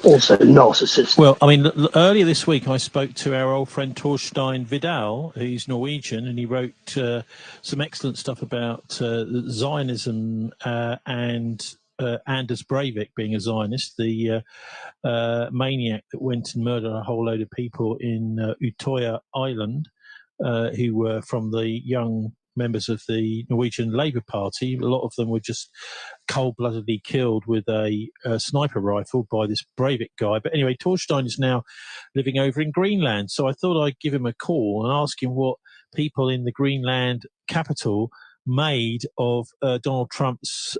also narcissist. Well, I mean, earlier this week I spoke to our old friend Torstein Vidal, who's Norwegian, and he wrote some excellent stuff about Zionism and Anders Breivik being a Zionist, the maniac that went and murdered a whole load of people in Utoya Island, who were from the young members of the Norwegian Labour Party. A lot of them were just cold-bloodedly killed with a sniper rifle by this Breivik guy. But anyway, Torstein is now living over in Greenland. So I thought I'd give him a call and ask him what people in the Greenland capital made of Donald Trump's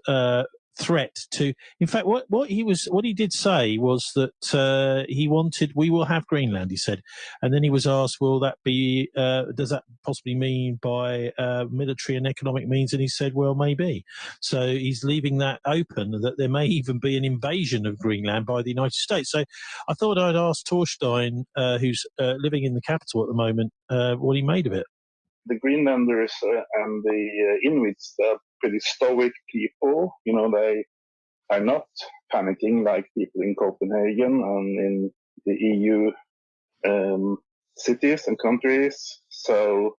threat to. In fact, what he did say was that he wanted, we will have Greenland, he said, and then he was asked, will that be? Does that possibly mean by military and economic means? And he said, well, maybe. So he's leaving that open, that there may even be an invasion of Greenland by the United States. So I thought I'd ask Torstein, who's living in the capital at the moment, what he made of it. The Greenlanders and the Inuits are pretty stoic people. You know, they are not panicking like people in Copenhagen and in the EU cities and countries. So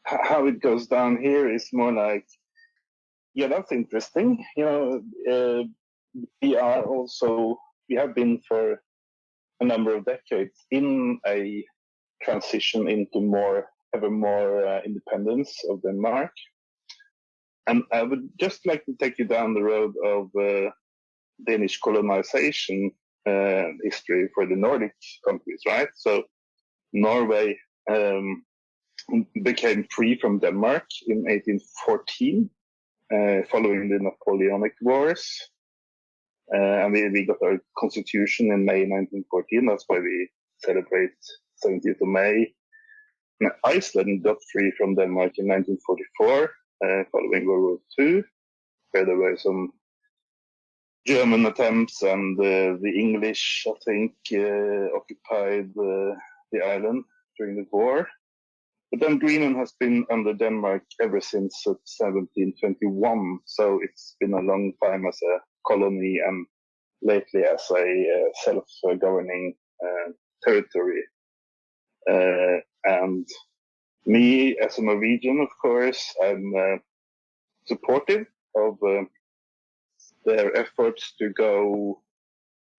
how it goes down here is more like, yeah, that's interesting. You know, we have been for a number of decades in a transition into ever more independence of Denmark. And I would just like to take you down the road of Danish colonization history for the Nordic countries, right? So Norway became free from Denmark in 1814, following the Napoleonic Wars. And we got our constitution in May 1914. That's why we celebrate 17th of May. Iceland got free from Denmark in 1944, following World War II, where there were some German attempts and the English, I think, occupied the island during the war. But then Greenland has been under Denmark ever since 1721, so it's been a long time as a colony and lately as a self-governing territory. And me, as a Norwegian, of course, I'm supportive of their efforts to go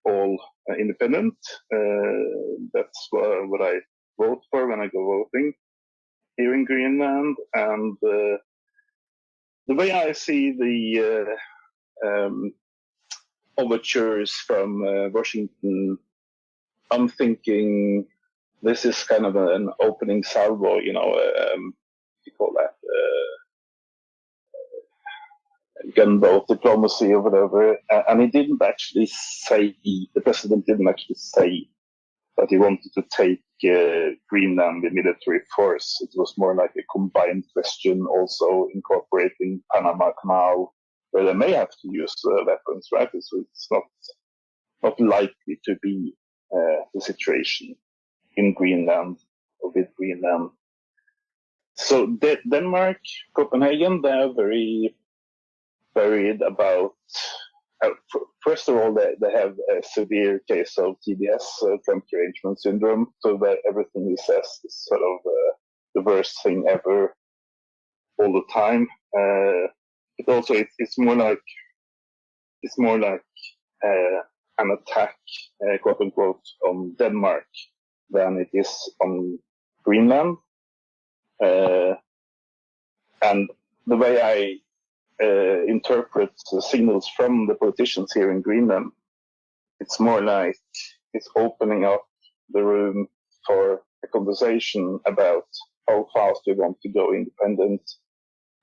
all independent. That's what I vote for when I go voting here in Greenland. And the way I see the overtures from Washington, I'm thinking this is kind of an opening salvo, you know, you call that gunboat diplomacy or whatever. And he didn't actually say, the president didn't actually say that he wanted to take Greenland with military force. It was more like a combined question, also incorporating Panama Canal, where they may have to use weapons, right? So it's not likely to be the situation in Greenland or with Greenland. So Denmark, Copenhagen, they are very worried about, first of all, they have a severe case of TDS, trunk derangement syndrome, so that everything he says is sort of the worst thing ever all the time. But also it's more like an attack, quote unquote, on Denmark than it is on Greenland. And the way I interpret the signals from the politicians here in Greenland, it's more like it's opening up the room for a conversation about how fast we want to go independent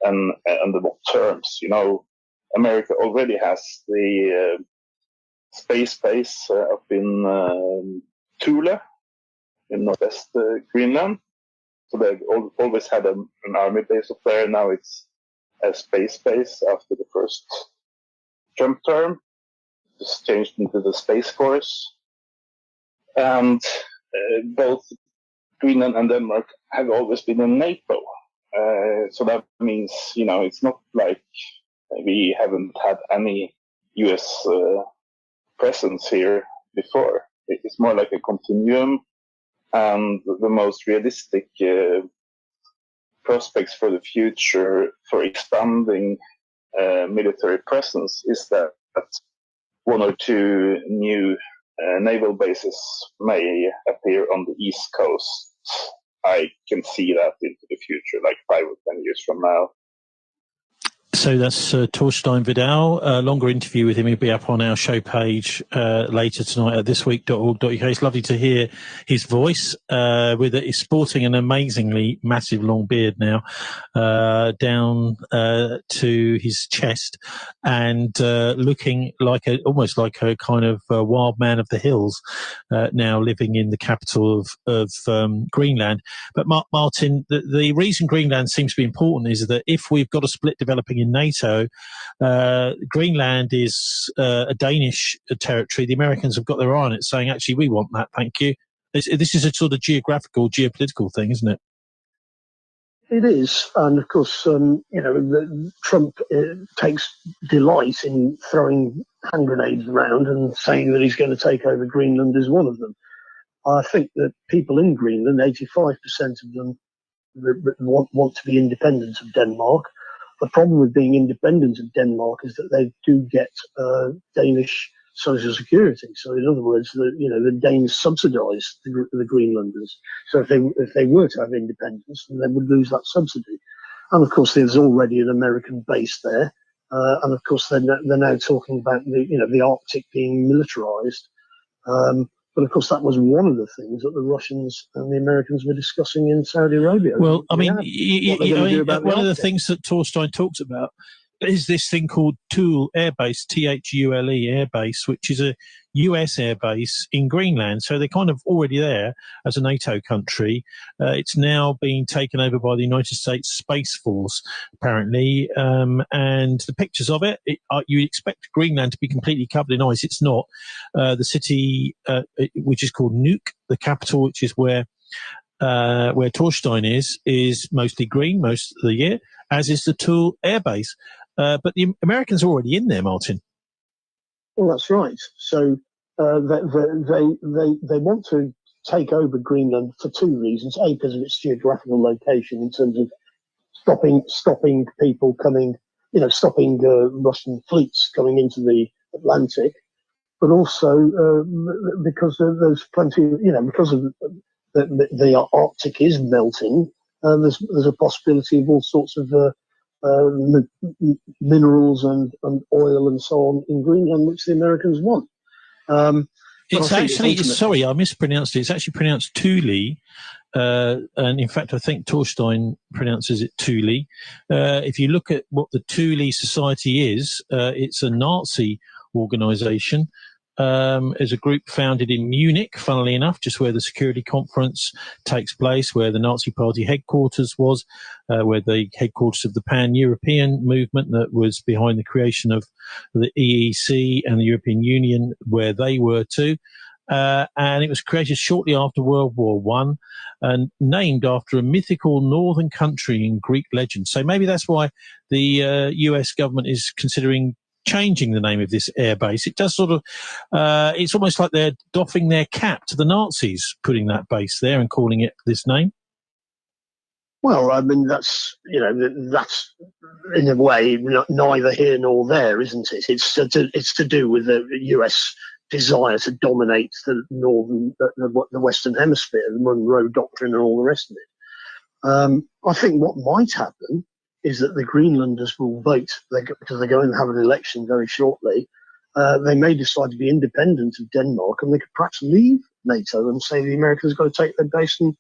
and under what terms. You know, America already has the space base up in Thule in northwest Greenland. So they've always had an army base up there. Now it's a space base after the first Trump term. It's changed into the Space Force. And both Greenland and Denmark have always been in NATO. So that means, you know, it's not like we haven't had any US presence here before. It's more like a continuum, and the most realistic prospects for the future for expanding military presence is that one or two new naval bases may appear on the East Coast. I can see that into the future, like 5 or 10 years from now. So that's Torstein Vidal. A longer interview with him will be up on our show page later tonight at thisweek.org.uk. It's lovely to hear his voice. He's sporting an amazingly massive long beard now, down to his chest, and looking like almost like a kind of wild man of the hills. Now living in the capital of Greenland. But Martin, the reason Greenland seems to be important is that if we've got a split developing in NATO, Greenland is a Danish territory. The Americans have got their eye on it, saying, actually, we want that, thank you. This is a sort of geopolitical thing, isn't it? It is. And of course, Trump takes delight in throwing hand grenades around and saying that he's going to take over Greenland is one of them. I think that people in Greenland, 85% of them want to be independent of Denmark. The problem with being independent of Denmark is that they do get Danish social security. So in other words, the Danes subsidise the Greenlanders. So if they were to have independence, then they would lose that subsidy. And of course, there's already an American base there. And of course, they're now talking about the Arctic being militarised. But of course, that was one of the things that the Russians and the Americans were discussing in Saudi Arabia. Well, I mean, one of the things that Torstein talks about is this thing called Thule Air Base, Thule Air Base, which is a US air base in Greenland. So they're kind of already there as a NATO country. It's now being taken over by the United States Space Force, apparently. And the pictures of it, you expect Greenland to be completely covered in ice. It's not. The city, which is called Nuuk, the capital, which is where Torstein is mostly green most of the year, as is the Thule Air Base. But the Americans are already in there, Martin. Well, that's right. So they want to take over Greenland for two reasons. A, because of its geographical location in terms of stopping people coming, stopping Russian fleets coming into the Atlantic, but also because there's plenty, because of the Arctic is melting, there's a possibility of all sorts of minerals and oil and so on in Greenland, which the Americans want. It's actually, sorry, I mispronounced it. It's actually pronounced Thule. And in fact, I think Torstein pronounces it Thule. If you look at what the Thule Society is, it's a Nazi organisation. As a group founded in Munich, funnily enough, just where the security conference takes place, where the Nazi Party headquarters was, where the headquarters of the Pan-European movement that was behind the creation of the EEC and the European Union, where they were too. And it was created shortly after World War I and named after a mythical northern country in Greek legend. So maybe that's why the US government is considering changing the name of this airbase. It does sort of, it's almost like they're doffing their cap to the Nazis, putting that base there and calling it this name. Well, I mean, that's in a way neither here nor there, isn't it? It's to do with the US desire to dominate the Western Hemisphere, the Monroe Doctrine and all the rest of it. I think what might happen is that the Greenlanders will vote, because they're going to have an election very shortly. They may decide to be independent of Denmark, and they could perhaps leave NATO and say the Americans got to take their base and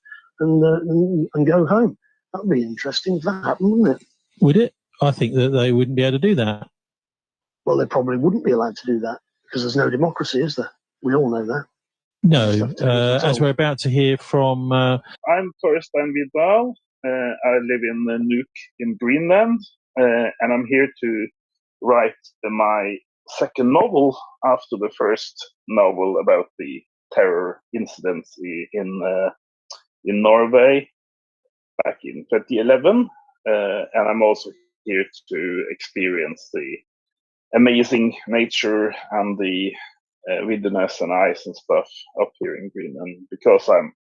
go home. That would be interesting if that happened, wouldn't it? Would it? I think that they wouldn't be able to do that. Well, they probably wouldn't be allowed to do that because there's no democracy, is there? We all know that. No, as we're about to hear from... I'm Torstein Vidal. I live in Nuuk in Greenland, and I'm here to write my second novel after the first novel about the terror incidents in Norway back in 2011. And I'm also here to experience the amazing nature and the wilderness and ice and stuff up here in Greenland, because I'm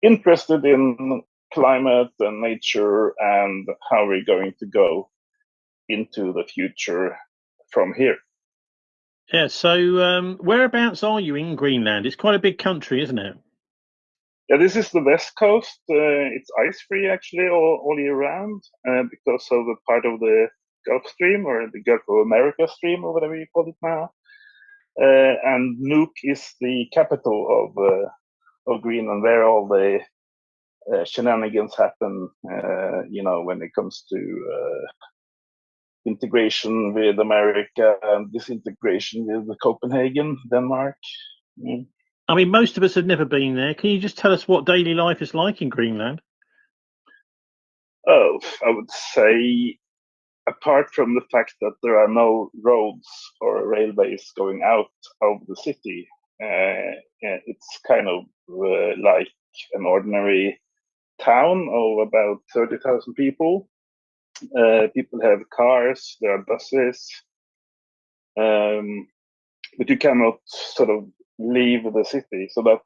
interested in climate and nature and how we're going to go into the future from here. Yeah. So, whereabouts are you in Greenland? It's quite a big country, isn't it? Yeah, this is the west coast. It's ice-free actually all year round because of a part of the Gulf Stream, or the Gulf of America Stream, or whatever you call it now. And Nuuk is the capital of Greenland, where all the shenanigans happen. When it comes to integration with America and disintegration with Copenhagen, Denmark. Mm. I mean, most of us have never been there. Can you just tell us what daily life is like in Greenland? Oh, I would say, apart from the fact that there are no roads or railways going out of the city, it's kind of like an ordinary town of about 30,000 people. People have cars, there are buses, but you cannot sort of leave the city. So that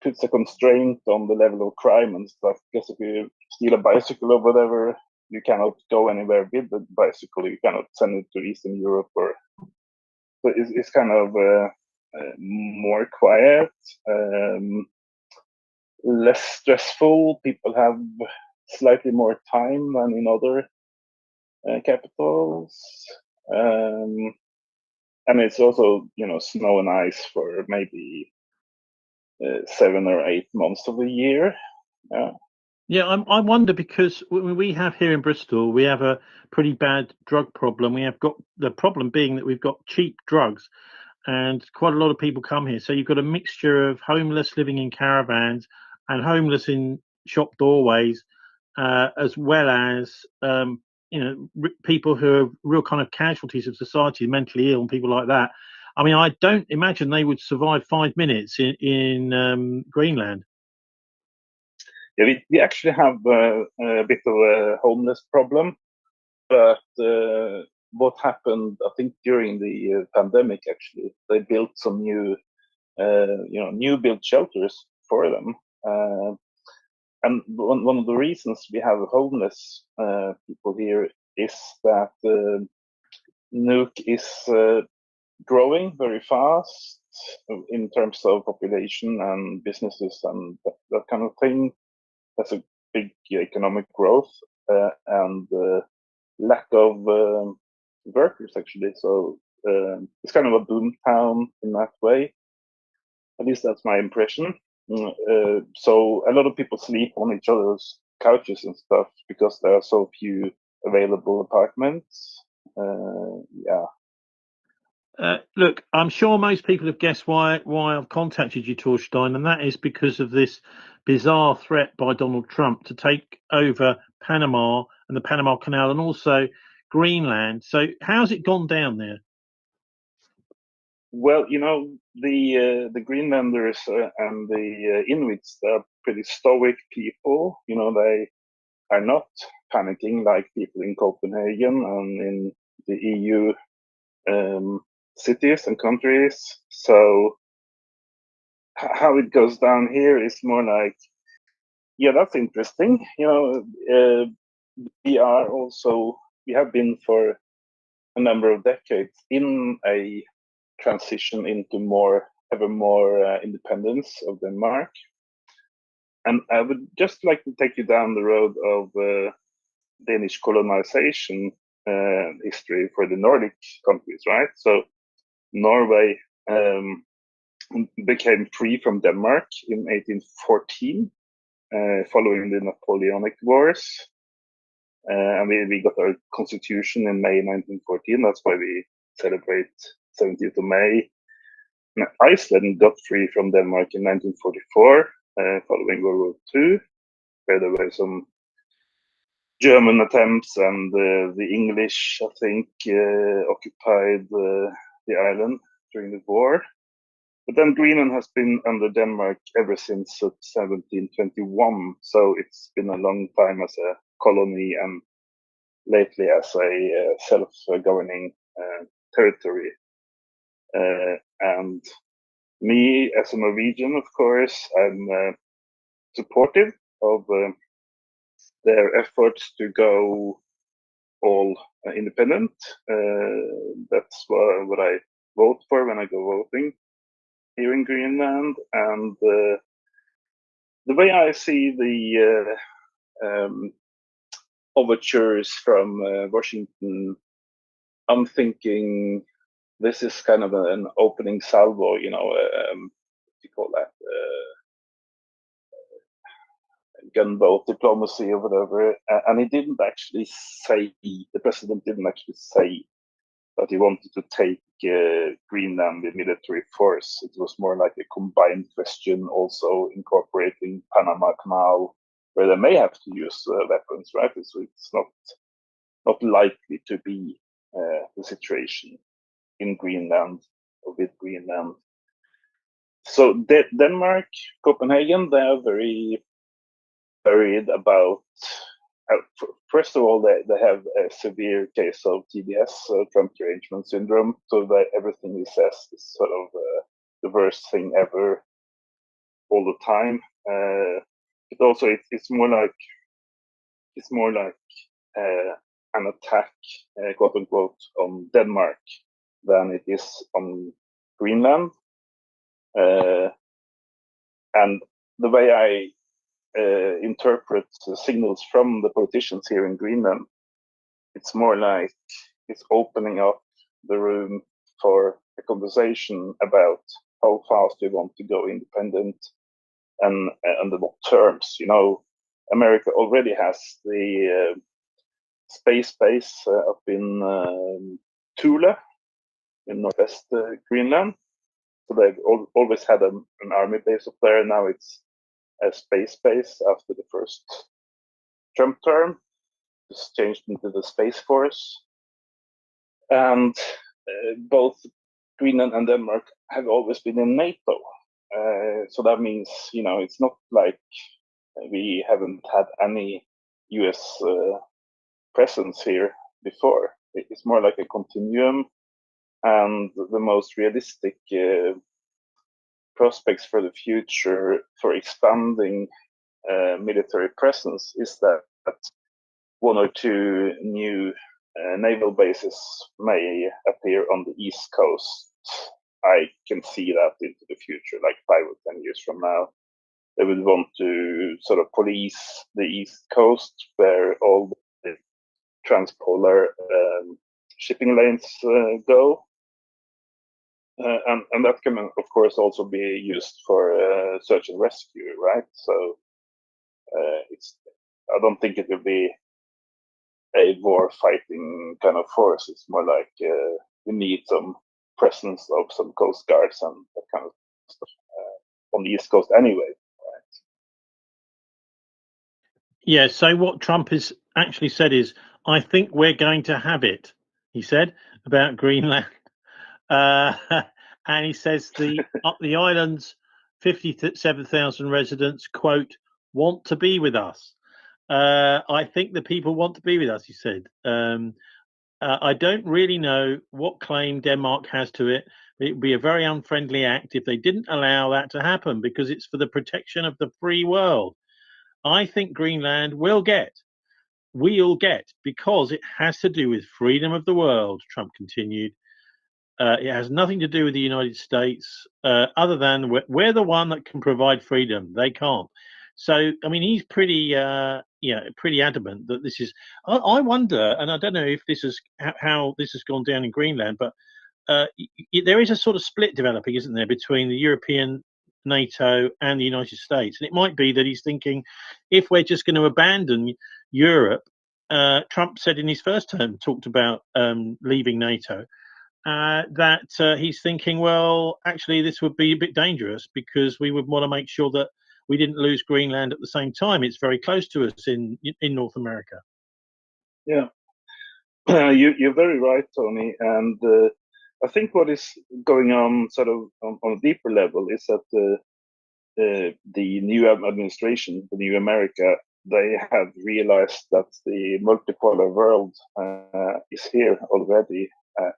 puts a constraint on the level of crime and stuff. Because if you steal a bicycle or whatever, you cannot go anywhere with the bicycle. You cannot send it to Eastern Europe, or so it's kind of more quiet, less stressful. People have slightly more time than in other capitals, and it's also snow and ice for maybe 7 or 8 months of the year. Yeah, I wonder, because we have here in Bristol, we have a pretty bad drug problem. We have got the problem being that we've got cheap drugs, and quite a lot of people come here. So you've got a mixture of homeless living in caravans and homeless in shop doorways, as well as people who are real kind of casualties of society, mentally ill and people like that. I mean, I don't imagine they would survive 5 minutes in Greenland. Yeah, we actually have a bit of a homeless problem, but what happened, I think, during the pandemic, actually, they built some new built shelters for them. And one of the reasons we have homeless people here is that Nuuk is growing very fast in terms of population and businesses and that kind of thing. That's a big economic growth and lack of workers, actually. So it's kind of a boom town in that way. At least that's my impression. So a lot of people sleep on each other's couches and stuff because there are so few available apartments. Yeah. Look, I'm sure most people have guessed why I've contacted you, Torstein, and that is because of this bizarre threat by Donald Trump to take over Panama and the Panama Canal, and also Greenland. So how's it gone down there? Well, the Greenlanders and the Inuits, they're pretty stoic people. They are not panicking like people in Copenhagen and in the EU cities and countries. So how it goes down here is more like, yeah, that's interesting. We have been for a number of decades in a transition into ever more independence of Denmark. And I would just like to take you down the road of Danish colonization history for the Nordic countries, right? So Norway became free from Denmark in 1814, following the Napoleonic Wars. And we got our constitution in May 1914. That's why we celebrate 17th of May. And Iceland got free from Denmark in 1944, following World War II, where there were some German attempts, and the English, I think, occupied the island during the war. But then Greenland has been under Denmark ever since 1721, so it's been a long time as a colony and lately as a self-governing territory. And me, as a Norwegian, of course, I'm supportive of their efforts to go all independent. That's what I vote for when I go voting here in Greenland. And the way I see the overtures from Washington, I'm thinking this is kind of an opening salvo, what do you call that? Gunboat diplomacy or whatever. And he didn't actually say, the president didn't actually say that he wanted to take Greenland with military force. It was more like a combined question, also incorporating Panama Canal, where they may have to use weapons, right? So it's not likely to be the situation in Greenland or with Greenland. So Denmark, Copenhagen, they are very worried about. First of all, they have a severe case of TDS, Trump derangement syndrome. So that everything he says is sort of the worst thing ever, all the time. But also, it's more like an attack, quote unquote, on Denmark than it is on Greenland. And the way I interpret the signals from the politicians here in Greenland, it's more like it's opening up the room for a conversation about how fast we want to go independent and under what terms. America already has the space base up in Thule in northwest Greenland. So they've always had an army base up there. Now it's a space base after the first Trump term. It's changed into the Space Force. And both Greenland and Denmark have always been in NATO. So that means, it's not like we haven't had any US presence here before. It's more like a continuum. And the most realistic prospects for the future for expanding military presence is that one or two new naval bases may appear on the East Coast. I can see that into the future, like 5 or 10 years from now. They would want to sort of police the East Coast, where all the transpolar shipping lanes go. And that can, of course, also be used for search and rescue, right? So I don't think it will be a war-fighting kind of force. It's more like we need some presence of some coast guards and that kind of stuff on the East Coast anyway. Right? Yeah, so what Trump has actually said is, I think we're going to have it, he said, about Greenland. And he says the island's 57,000 residents, quote, want to be with us. I think the people want to be with us, he said. I don't really know what claim Denmark has to it. It would be a very unfriendly act if they didn't allow that to happen, because it's for the protection of the free world. I think Greenland we'll get, because it has to do with freedom of the world, Trump continued. It has nothing to do with the United States, other than we're the one that can provide freedom. They can't. So, I mean, he's pretty adamant that this is. I wonder, and I don't know if this is how this has gone down in Greenland, but there is a sort of split developing, isn't there, between the European NATO and the United States? And it might be that he's thinking, if we're just going to abandon Europe, Trump said in his first term, talked about leaving NATO. That he's thinking, well, actually, this would be a bit dangerous because we would want to make sure that we didn't lose Greenland at the same time. It's very close to us in North America. Yeah, you're very right, Tony. And I think what is going on, sort of on a deeper level, is that the new administration, the new America, they have realized that the multipolar world is here already,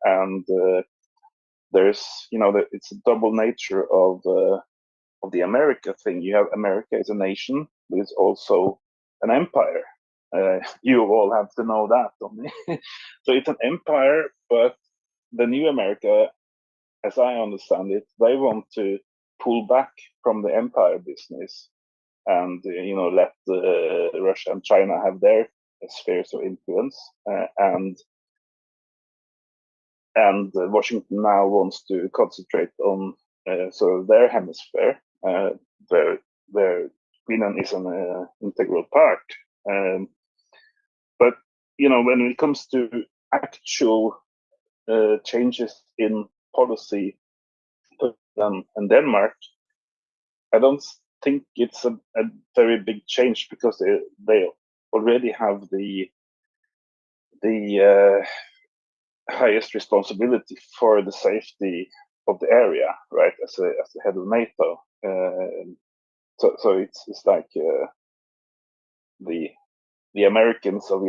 and there's, it's a double nature of the America thing. You have America as a nation, but it's also an empire. You all have to know that, don't you? So it's an empire, but the new America, as I understand it, they want to pull back from the empire business and let Russia and China have their spheres of influence, and Washington now wants to concentrate on sort of their hemisphere, where Greenland is an integral part. But when it comes to actual changes in policy in Denmark, I don't think it's a very big change, because they already have the highest responsibility for the safety of the area, right? As the head of NATO, so it's like the Americans of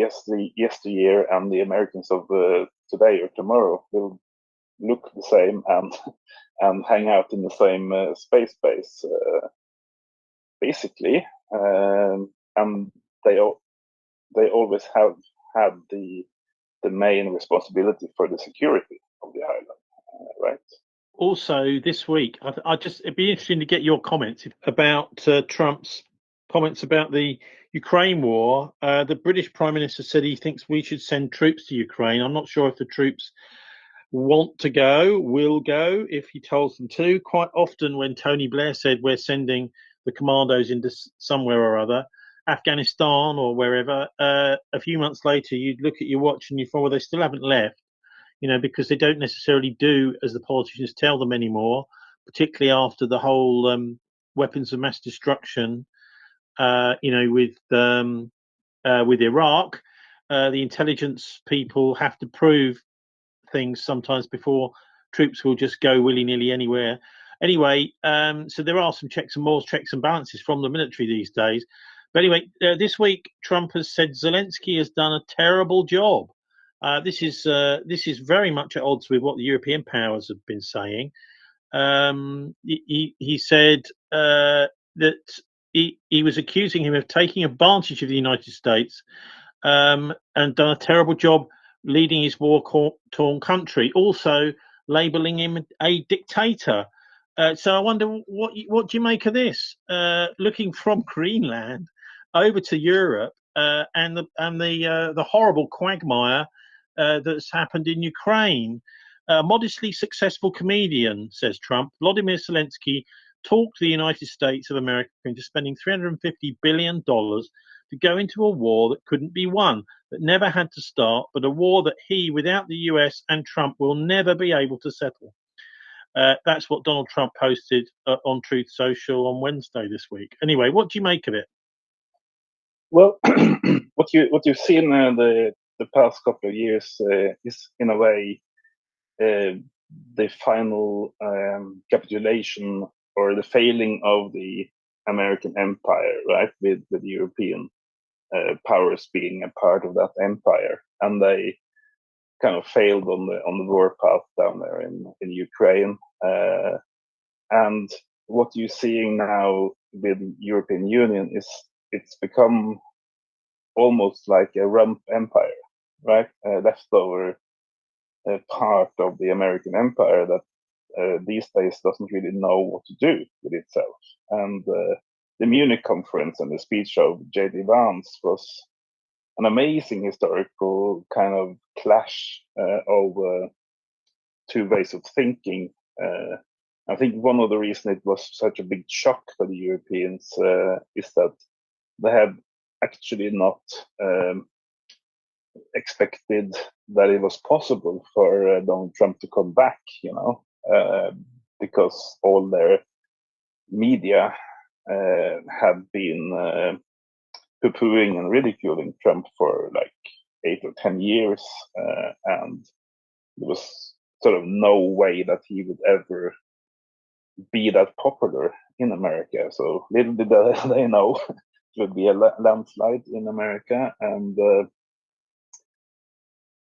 yesteryear and the Americans of today or tomorrow will look the same and hang out in the same space base, basically, and they always have had the main responsibility for the security of the island, right? Also, this week, it'd be interesting to get your comments about Trump's comments about the Ukraine war. The British Prime Minister said he thinks we should send troops to Ukraine. I'm not sure if the troops want to go, will go, if he tells them to. Quite often when Tony Blair said we're sending the commandos into somewhere or other, Afghanistan or wherever, a few months later you'd look at your watch and you thought, well, they still haven't left, because they don't necessarily do as the politicians tell them anymore, particularly after the whole weapons of mass destruction, with Iraq. The intelligence people have to prove things sometimes before troops will just go willy-nilly anywhere. Anyway, so there are some checks and balances from the military these days. But anyway, this week Trump has said Zelensky has done a terrible job. This is very much at odds with what the European powers have been saying. He said that he was accusing him of taking advantage of the United States and done a terrible job leading his war-torn country, also labelling him a dictator. So I wonder what do you make of this? Looking from Greenland over to Europe and the horrible quagmire that's happened in Ukraine. A modestly successful comedian, says Trump, Vladimir Zelensky, talked the United States of America into spending $350 billion to go into a war that couldn't be won, that never had to start, but a war that he, without the US and Trump, will never be able to settle. That's what Donald Trump posted on Truth Social on Wednesday this week. Anyway, what do you make of it? Well, what you've seen the past couple of years is, in a way, the final capitulation or the failing of the American empire, right? With the European powers being a part of that empire, and they kind of failed on the war path down there in Ukraine. And what you're seeing now with the European Union is it's become almost like a rump empire, right? Leftover part of the American empire that these days doesn't really know what to do with itself. And the Munich conference and the speech of J.D. Vance was an amazing historical kind of clash of two ways of thinking. I think one of the reasons it was such a big shock for the Europeans is that they had actually not expected that it was possible for Donald Trump to come back, because all their media had been poo-pooing and ridiculing Trump for like 8 or 10 years, and there was sort of no way that he would ever be that popular in America. So little did they know it would be a landslide in America. And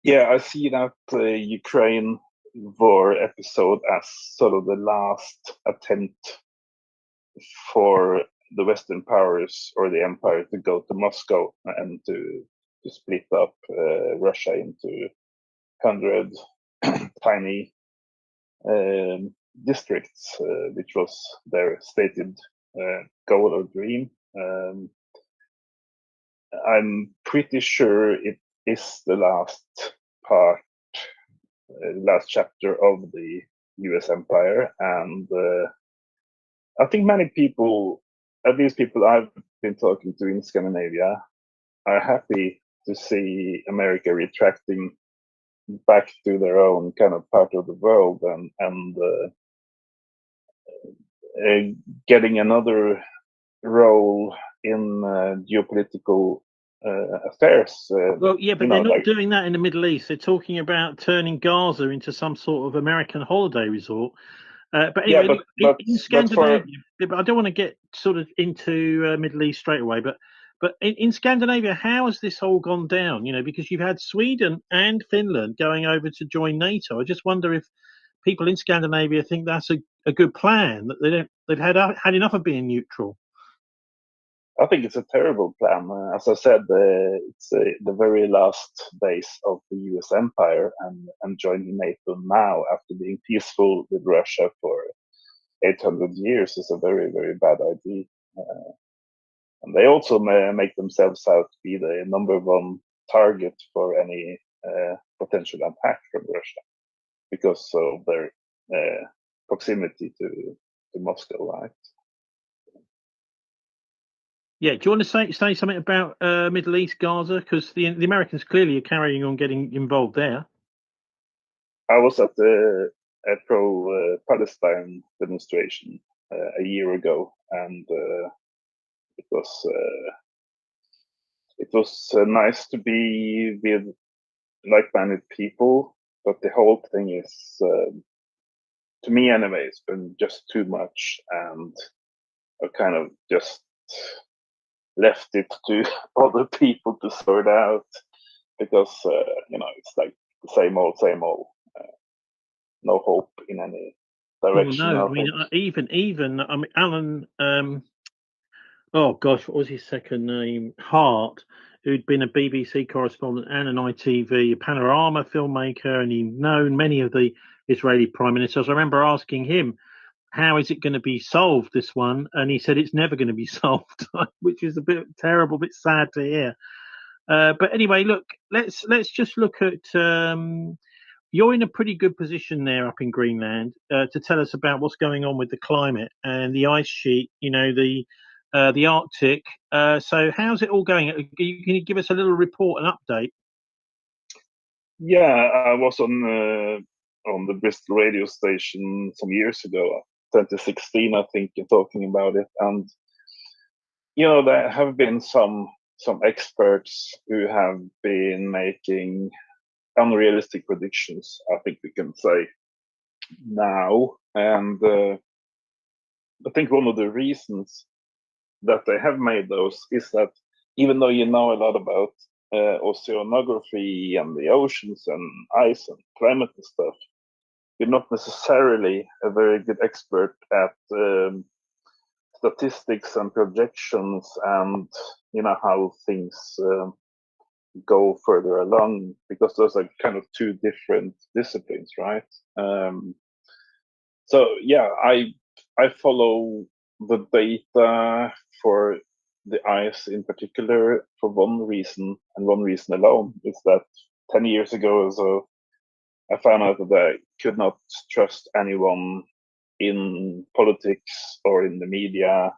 I see that Ukraine war episode as sort of the last attempt for the Western powers or the empire to go to Moscow and to split up Russia into 100 tiny districts, which was their stated goal or dream. I'm pretty sure it is the last part, last chapter of the US empire, and I think many people, at least people I've been talking to in Scandinavia, are happy to see America retracting back to their own kind of part of the world and getting another role in geopolitical affairs. Well, yeah, but they're not doing that in the Middle East. They're talking about turning Gaza into some sort of American holiday resort. But anyway, in Scandinavia, but I don't want to get sort of into Middle East straight away. But in Scandinavia, how has this all gone down? You know, because you've had Sweden and Finland going over to join NATO. I just wonder if people in Scandinavia think that's a good plan, that they've had enough of being neutral. I think it's a terrible plan. As I said, it's the very last days of the US empire, and joining NATO now after being peaceful with Russia for 800 years is a very, very bad idea. And they also make themselves out to be the number one target for any potential attack from Russia because of their proximity to Moscow, right? Yeah, do you want to say something about Middle East, Gaza? Because the Americans clearly are carrying on getting involved there. I was at a pro-Palestine demonstration a year ago, and it was nice to be with like-minded people. But the whole thing is, to me anyway, it's been just too much, and I kind of just left it to other people to sort out because it's like the same old. No hope in any direction. Well, no, I mean even Alan. Oh gosh, what was his second name? Hart, who'd been a BBC correspondent and an ITV, a Panorama filmmaker, and he'd known many of the Israeli prime ministers. I remember asking him, how is it going to be solved, this one? And he said it's never going to be solved, which is a bit terrible, a bit sad to hear. But anyway, look, let's just look at. You're in a pretty good position there up in Greenland to tell us about what's going on with the climate and the ice sheet. You know, the Arctic. So how's it all going? Can you give us a little report, an update? Yeah, I was on the Bristol radio station some years ago, 2016, I think, talking about it. And there have been some experts who have been making unrealistic predictions, I think we can say now. And I think one of the reasons that they have made those is that even though you know a lot about oceanography and the oceans and ice and climate and stuff, you're not necessarily a very good expert at statistics and projections and how things go further along, because those are kind of two different disciplines, right? So yeah, I follow the data for the ice in particular for one reason and one reason alone, is that 10 years ago or so I found out that I could not trust anyone in politics or in the media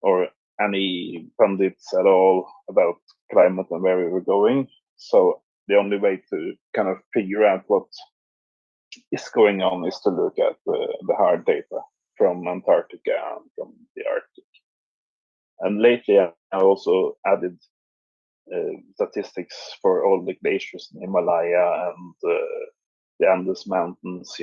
or any pundits at all about climate and where we were going. So the only way to kind of figure out what is going on is to look at the hard data from Antarctica and from the Arctic. And lately I also added statistics for all the glaciers in Himalaya and the Andes Mountains,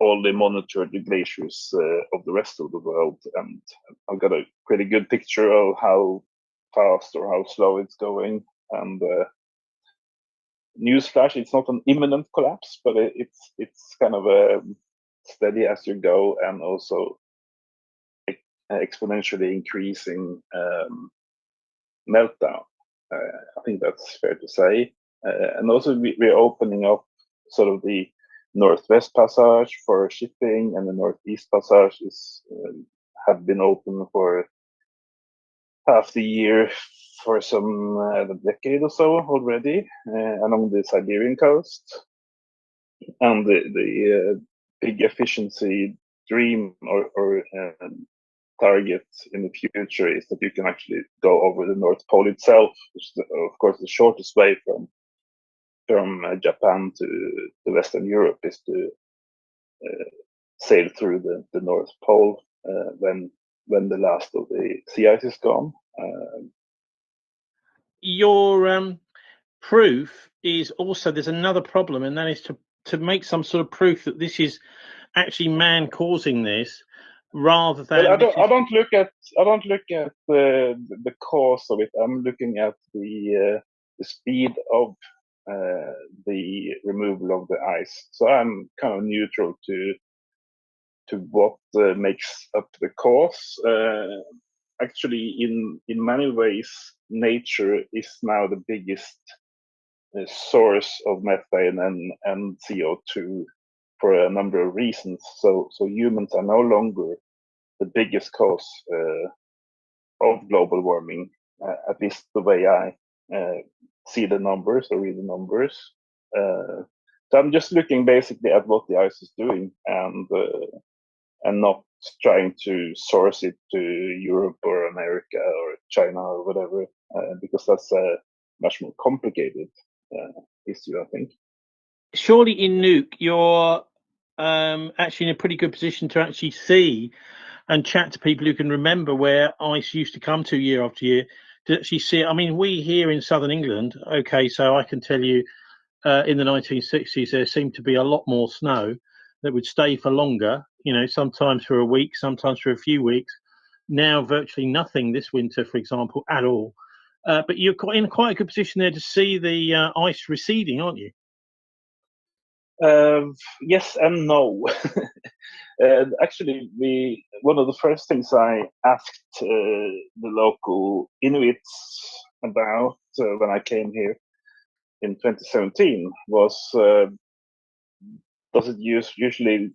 all the monitored glaciers of the rest of the world, and I've got a pretty good picture of how fast or how slow it's going. And newsflash, it's not an imminent collapse, but it's kind of a steady as you go, and also exponentially increasing meltdown. I think that's fair to say. And also we're opening up sort of the Northwest Passage for shipping, and the Northeast Passage is have been open for half the year for some a decade or so already along the Siberian coast. And the big efficiency dream or target in the future is that you can actually go over the North Pole itself, which is, of course, the shortest way from Japan to Western Europe is to sail through the North Pole when the last of the sea ice is gone. Your proof is also, there's another problem, and that is to make some sort of proof that this is actually man causing this, rather than. Well, I don't look at the cause of it. I'm looking at the speed of the removal of the ice. So I'm kind of neutral to what makes up the cause. Actually, in many ways, nature is now the biggest source of methane and CO2 for a number of reasons. So humans are no longer the biggest cause of global warming, at least the way I see the numbers or read the numbers. So I'm just looking basically at what the ice is doing, and not trying to source it to Europe or America or China or whatever, because that's a much more complicated issue, I think. Surely in Nuuk, you're actually in a pretty good position to actually see and chat to people who can remember where ice used to come to year after year, to actually see it. I mean, we here in southern England, okay, so I can tell you in the 1960s, there seemed to be a lot more snow that would stay for longer, sometimes for a week, sometimes for a few weeks. Now, virtually nothing this winter, for example, at all. But you're in quite a good position there to see the ice receding, aren't you? Yes and no. Actually, one of the first things I asked the local Inuits about when I came here in 2017 was, does it usually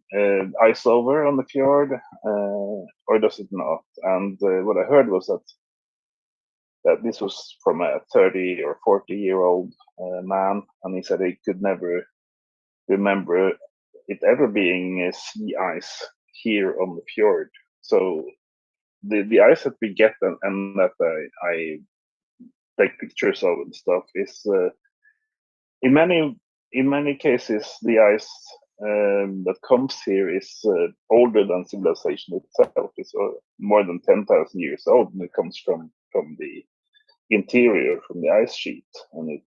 ice over on the fjord, or does it not? And what I heard was that this was from a 30 or 40-year-old man, and he said he could never remember it ever being sea ice here on the fjord. So the ice that we get and that I take pictures of and stuff is in many cases the ice that comes here is older than civilization itself. It's more than 10,000 years old, and it comes from the interior, from the ice sheet, and it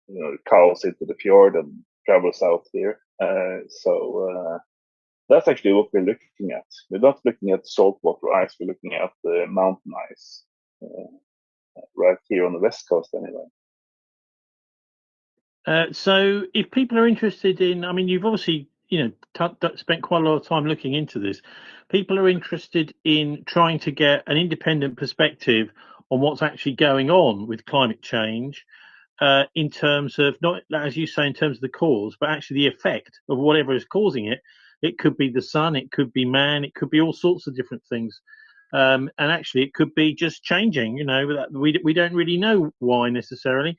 calls into the fjord and travels out here. So that's actually what we're looking at. We're not looking at saltwater ice. We're looking at the mountain ice right here on the west coast, anyway. So, if people are interested in, I mean, you've obviously, spent quite a lot of time looking into this. People are interested in trying to get an independent perspective on what's actually going on with climate change, in terms of, not as you say, in terms of the cause, but actually the effect of whatever is causing it. It could be the sun, it could be man, it could be all sorts of different things. And actually, it could be just changing. We don't really know why necessarily.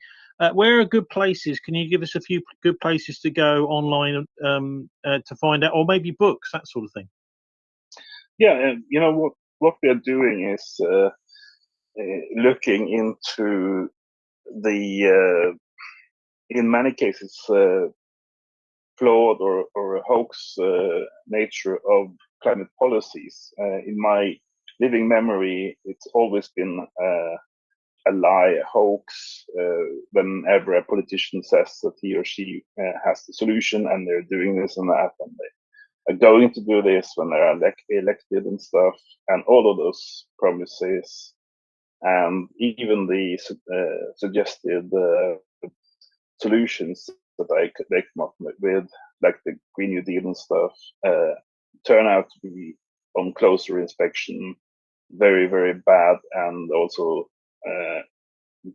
Where are good places? Can you give us a few good places to go online to find out, or maybe books, that sort of thing? Yeah, what we are doing is looking into the in many cases flawed or hoax nature of climate policies. In my living memory, it's always been a lie, a hoax, whenever a politician says that he or she has the solution, and they're doing this and that, and they are going to do this when they're elected and stuff, and all of those promises, and even the suggested solutions that they come up with, like the Green New Deal and stuff, turn out to be, on closer inspection, very, very bad and also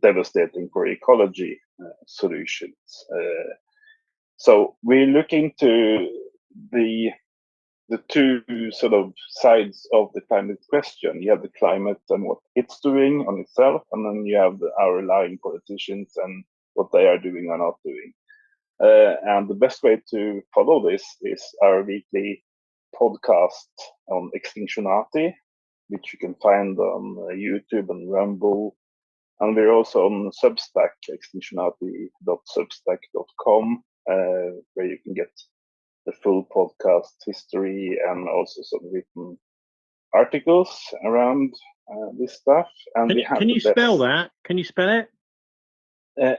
devastating for ecology solutions. So we're looking to the two sort of sides of the climate question. You have the climate and what it's doing on itself, and then you have our lying politicians and what they are doing or not doing. And the best way to follow this is our weekly podcast on Extinctionati, which you can find on YouTube and Rumble. And we're also on Substack, extinctionati.substack.com, where you can get the full podcast history and also some written articles around this stuff. And can you spell that? Can you spell it?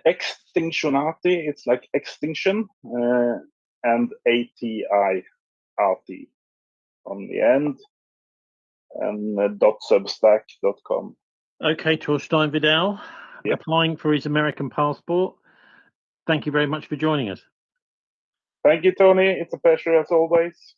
Extinctionati, it's like extinction, and ATI on the end, and .substack.com. Okay, Torstein Vidal, Yep. applying for his American passport. Thank you very much for joining us. Thank you, Tony. It's a pleasure as always.